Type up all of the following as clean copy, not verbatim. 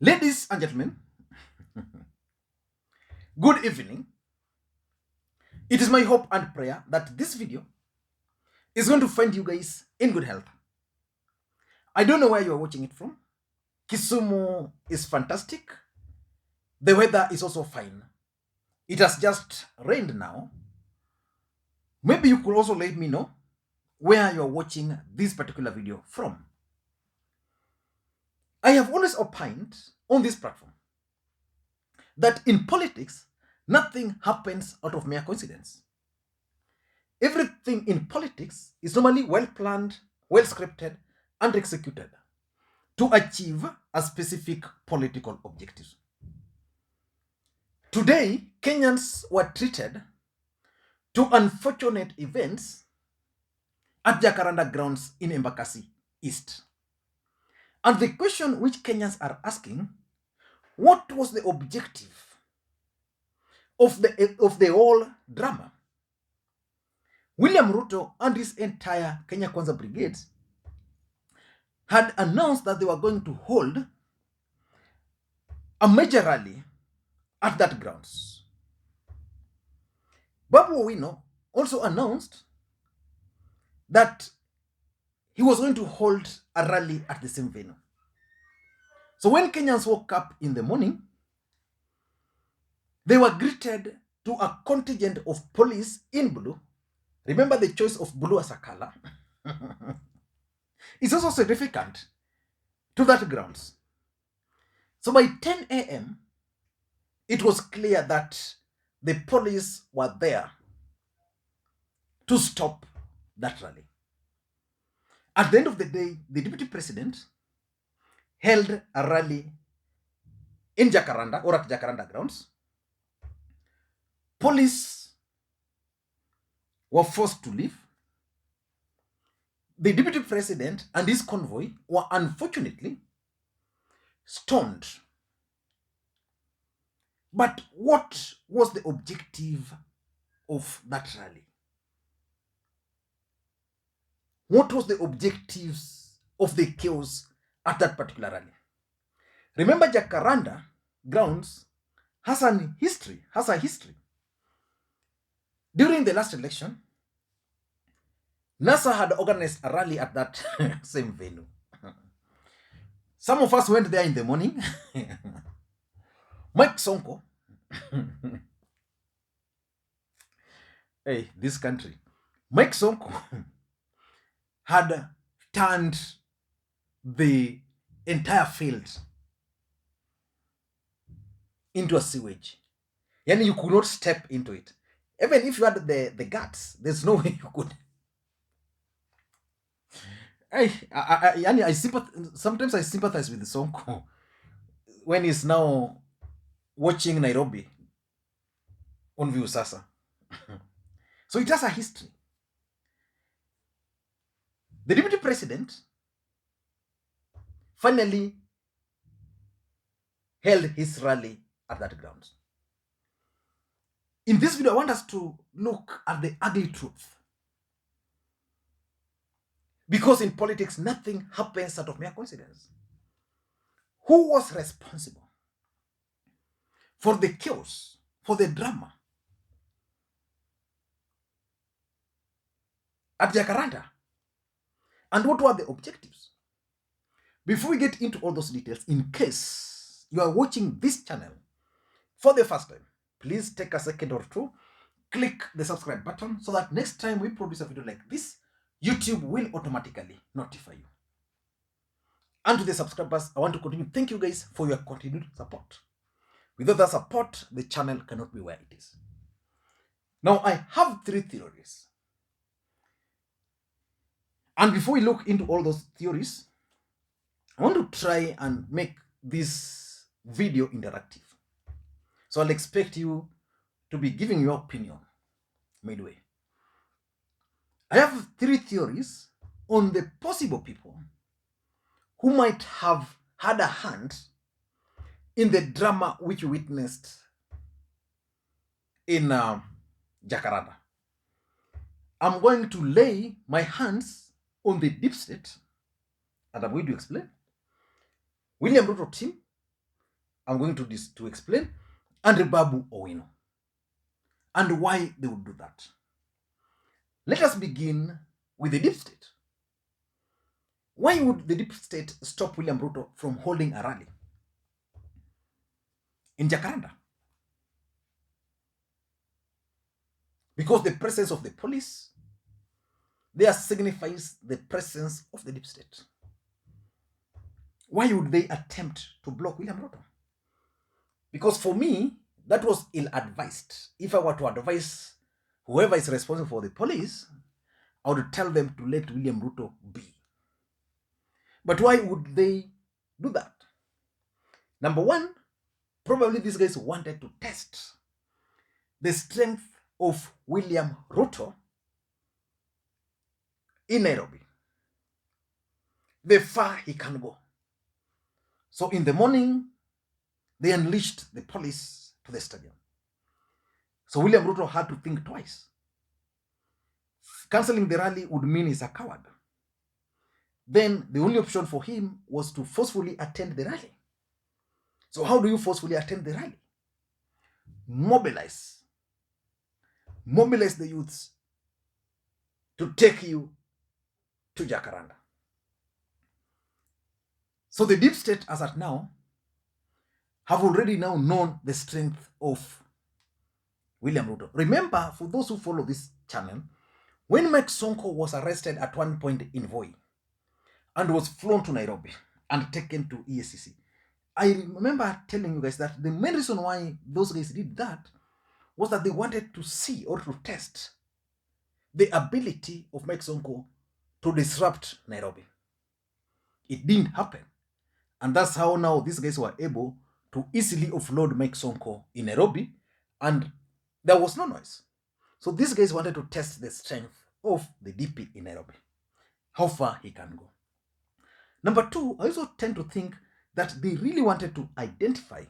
Ladies and gentlemen, good evening. It is my hope and prayer that this video is going to find you guys in good health. I don't know where you are watching it from. Kisumu is fantastic. The weather is also fine. It has just rained now. Maybe you could also let me know where you are watching this particular video from. I have always opined on this platform that in politics, nothing happens out of mere coincidence. Everything in politics is normally well planned, well scripted, and executed to achieve a specific political objective. Today, Kenyans were treated to unfortunate events at Jacaranda grounds in Embakasi East. And the question which Kenyans are asking, what was the objective of the whole drama? William Ruto and his entire Kenya Kwanza brigade had announced that they were going to hold a major rally at that grounds. Babu Owino also announced that he was going to hold a rally at the same venue. So when Kenyans woke up in the morning, they were greeted to a contingent of police in blue. Remember the choice of blue as a color. It's also significant to that grounds. So by 10 a.m., it was clear that the police were there to stop that rally. At the end of the day, the deputy president held a rally in Jacaranda or at Jacaranda grounds. Police were forced to leave. The deputy president and his convoy were unfortunately stoned. But what was the objective of that rally? What was the objectives of the chaos at that particular rally? Remember, Jacaranda grounds has a history. During the last election, NASA had organized a rally at that same venue. Some of us went there in the morning. Mike Sonko, hey, this country, Mike Sonko had turned the entire field into a sewage. Yani you could not step into it. Even if you had the guts, there's no way you could. Sometimes I sympathize with Sonko when he's now watching Nairobi on View Sasa. So it has a history. The deputy president finally held his rally at that grounds. In this video, I want us to look at the ugly truth. Because in politics, nothing happens out of mere coincidence. Who was responsible for the chaos, for the drama at Jacaranda? And what were the objectives? Before we get into all those details, in case you are watching this channel for the first time, please take a second or two, click the subscribe button so that next time we produce a video like this, YouTube will automatically notify you. And to the subscribers, I want to continue. Thank you guys for your continued support. Without that support, the channel cannot be where it is. Now, I have 3 theories. And before we look into all those theories, I want to try and make this video interactive. So I'll expect you to be giving your opinion midway. I have 3 theories on the possible people who might have had a hand in the drama which we witnessed in Jacaranda. I'm going to lay my hands on the deep state, and I'm going to explain. William Ruto team I'm going to explain, and Babu Owino, and why they would do that. Let us begin with the deep state. Why would the deep state stop William Ruto from holding a rally in Jacaranda? Because the presence of the police there signifies the presence of the deep state. Why would they attempt to block William Ruto? Because for me, that was ill-advised. If I were to advise whoever is responsible for the police, I would tell them to let William Ruto be. But why would they do that? Number one, probably these guys wanted to test the strength of William Ruto in Nairobi, the far he can go. So in the morning, they unleashed the police to the stadium. So William Ruto had to think twice. Cancelling the rally would mean he's a coward. Then the only option for him was to forcefully attend the rally. So how do you forcefully attend the rally? Mobilize the youths to take you to Jacaranda. So the deep state, as at now, have already now known the strength of William Ruto. Remember, for those who follow this channel, when Mike Sonko was arrested at one point in Voi and was flown to Nairobi and taken to EACC, I remember telling you guys that the main reason why those guys did that was that they wanted to see or to test the ability of Mike Sonko to disrupt Nairobi. It didn't happen. And that's how now these guys were able to easily offload Mike Sonko in Nairobi, and there was no noise. So these guys wanted to test the strength of the DP in Nairobi, how far he can go. Number two, I also tend to think that they really wanted to identify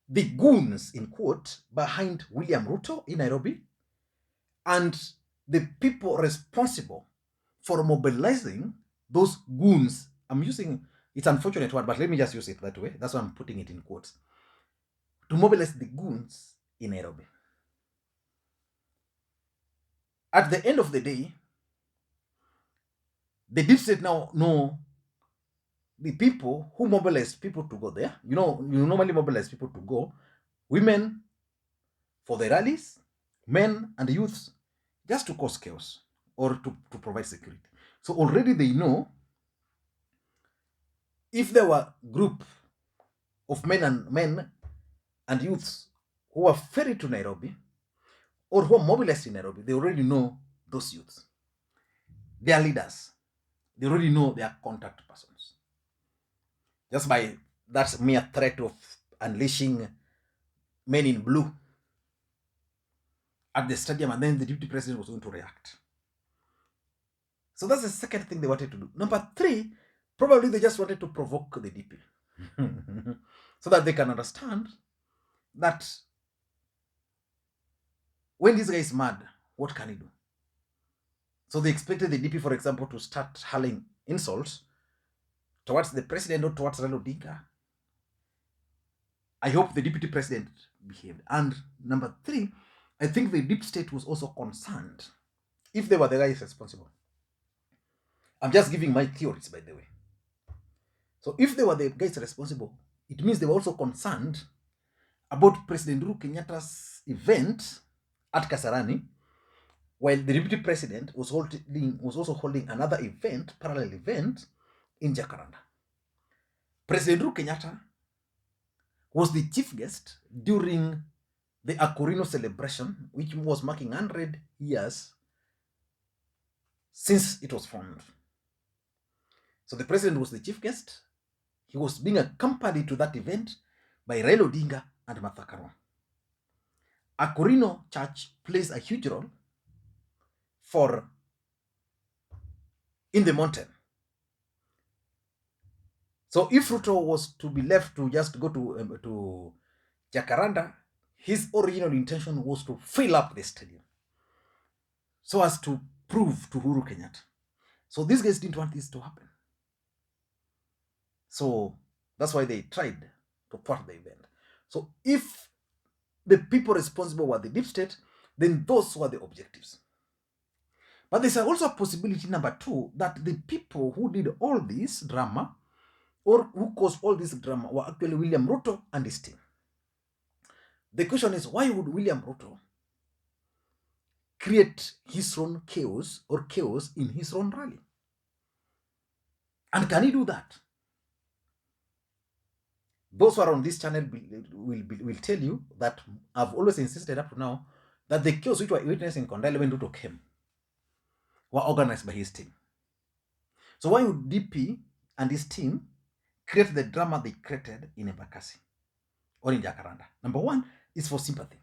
the goons, in quote, behind William Ruto in Nairobi and the people responsible for mobilizing those goons. I'm using, it's an unfortunate word, but let me just use it that way. That's why I'm putting it in quotes. To mobilize the goons in Nairobi. At the end of the day, the deep state now know the people who mobilize people to go there. You normally mobilize people to go. Women for the rallies, men and youths just to cause chaos or to provide security. So already they know if there were a group of men and youths who are ferried to Nairobi or who are mobilized in Nairobi, they already know those youths. They are leaders. They already know their contact persons. Just by that mere threat of unleashing men in blue at the stadium, and then the deputy president was going to react. So that's the second thing they wanted to do. Number three, probably they just wanted to provoke the DP so that they can understand that when this guy is mad, what can he do? So they expected the DP, for example, to start hurling insults towards the president or towards Raila Odinga. I hope the deputy president behaved. And number three, I think the deep state was also concerned if they were the guys responsible. I'm just giving my theories, by the way. So if they were the guys responsible, it means they were also concerned about President Uhuru Kenyatta's event at Kasarani, while the deputy president was also holding another event, parallel event, in Jacaranda. President Uhuru Kenyatta was the chief guest during the Akurino celebration, which was marking 100 years since it was formed. So the president was the chief guest. He was being accompanied to that event by Raila Odinga and Martha Karua. Akurino Church plays a huge role in the mountain. So if Ruto was to be left to just go to Jacaranda, his original intention was to fill up the stadium so as to prove to Uhuru Kenyatta. So these guys didn't want this to happen. So That's why they tried to thwart the event. So if the people responsible were the deep state, then those were the objectives. But there's also a possibility, number two, that the people who did all this drama or who caused all this drama were actually William Ruto and his team. The question is, why would William Ruto create his own chaos or chaos in his own rally? And can he do that? Those who are on this channel will tell you that I've always insisted up to now that the chaos which were witnessed in Kondele when Ruto came were organized by his team. So why would DP and his team create the drama they created in Embakasi or in Jacaranda? Number one is for sympathy.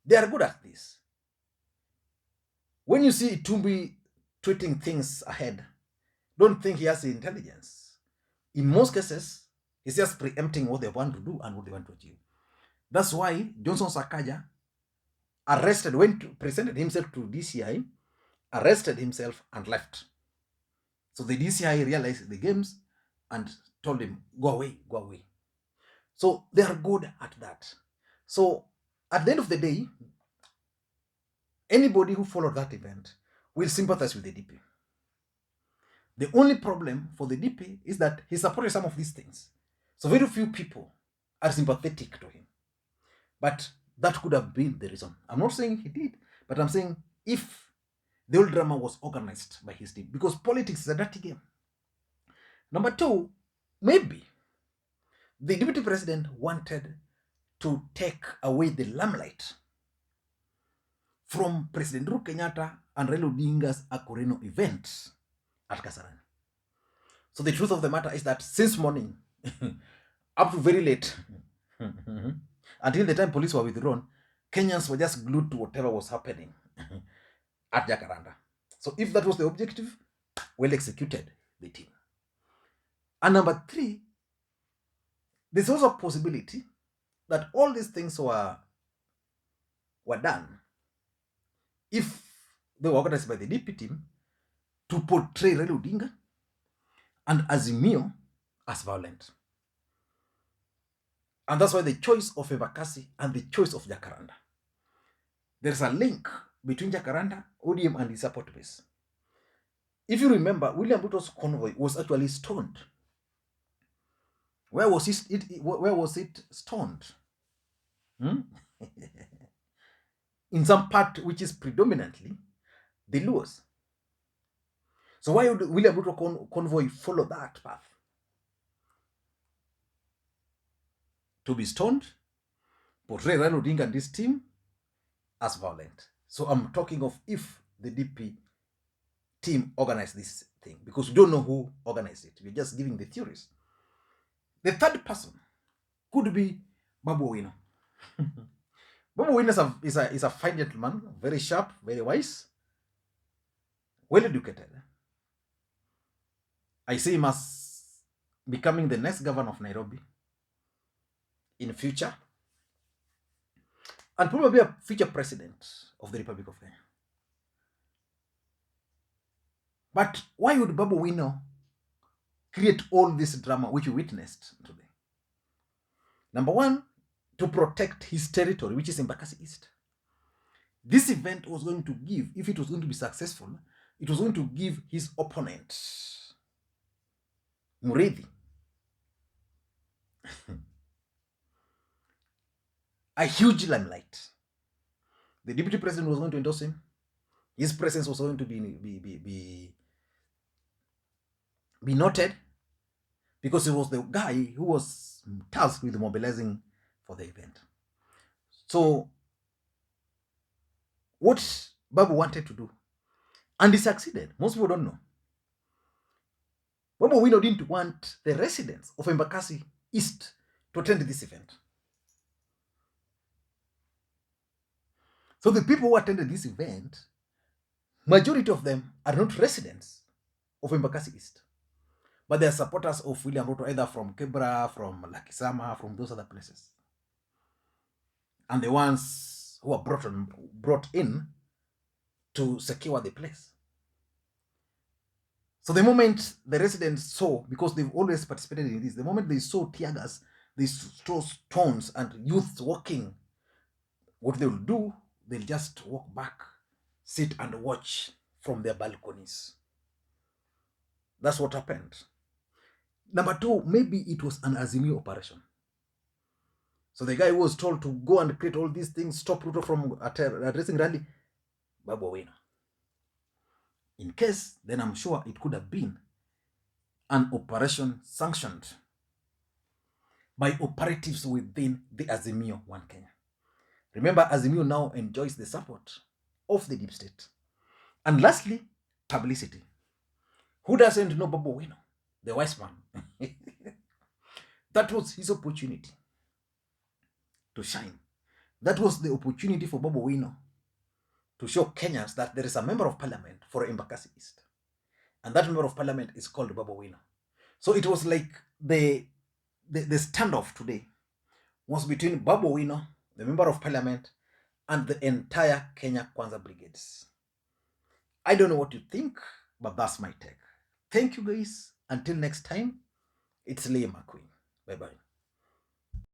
They are good at this. When you see Itumbi tweeting things ahead, don't think he has the intelligence. In most cases, he's just preempting what they want to do and what they want to achieve. That's why Johnson Sakaja presented himself to DCI, arrested himself and left. So the DCI realized the games and told him, go away, go away. So they are good at that. So at the end of the day, anybody who followed that event will sympathize with the DP. The only problem for the DP is that he supported some of these things. So very few people are sympathetic to him. But that could have been the reason. I'm not saying he did, but I'm saying if the whole drama was organized by his team, because politics is a dirty game. Number two, maybe the deputy president wanted to take away the limelight from President Uhuru Kenyatta and Raila Odinga's Akoreno event at Kasarani. So the truth of the matter is that since morning, up to very late, until the time police were withdrawn, Kenyans were just glued to whatever was happening at Jacaranda. So if that was the objective, well executed, the team. And number three, there's also a possibility that all these things were done if they were organized by the DP team to portray Raila Odinga and Azimio as violent. And that's why the choice of Embakasi and the choice of Jacaranda. There's a link between Jacaranda, ODM, and the support base. If you remember, William Ruto's convoy was actually stoned. Where was it stoned? In some part which is predominantly the Luos. So why would William Ruto convoy follow that path? To be stoned, portray Raila Odinga and this team as violent. So I'm talking of if the DP team organized this thing, because we don't know who organized it. We're just giving the theories. The third person could be Babu Owino. Babu Owino is a fine gentleman, very sharp, very wise, well educated. I see him as becoming the next governor of Nairobi in the future, and probably a future president of the Republic of Kenya. But why would Babu Owino create all this drama which we witnessed today? Number one, to protect his territory, which is Embakasi East. This event was going to give, if it was going to be successful, it was going to give his opponent, Murithi, a huge limelight. The deputy president was going to endorse him. His presence was going to be noted, because he was the guy who was tasked with mobilizing for the event. So what Babu wanted to do, and he succeeded. Most people don't know. Babu Owino didn't want the residents of Embakasi East to attend this event. So the people who attended this event, majority of them are not residents of Embakasi East, but they are supporters of William Ruto, either from Kebra, from Lakisama, from those other places. And the ones who are brought in to secure the place. So the moment the residents saw, because they've always participated in this, the moment they saw tear gas, they saw stones and youths walking, what they'll do, they'll just walk back, sit and watch from their balconies. That's what happened. Number two, maybe it was an Azimio operation. So the guy who was told to go and create all these things, stop Ruto from addressing rally, Babu Owino. In case, then I'm sure it could have been an operation sanctioned by operatives within the Azimio One Kenya. Remember, Azimio now enjoys the support of the deep state. And lastly, publicity. Who doesn't know Babu Owino, the wise man? That was his opportunity to shine. That was the opportunity for Babu Owino to show Kenyans that there is a member of parliament for Embakasi East. And that member of parliament is called Babu Owino. So it was like the standoff today was between Babu Owino, the member of parliament, and the entire Kenya Kwanza brigades. I don't know what you think, but that's my take. Thank you guys. Until next time, it's Liam McQueen. Bye-bye.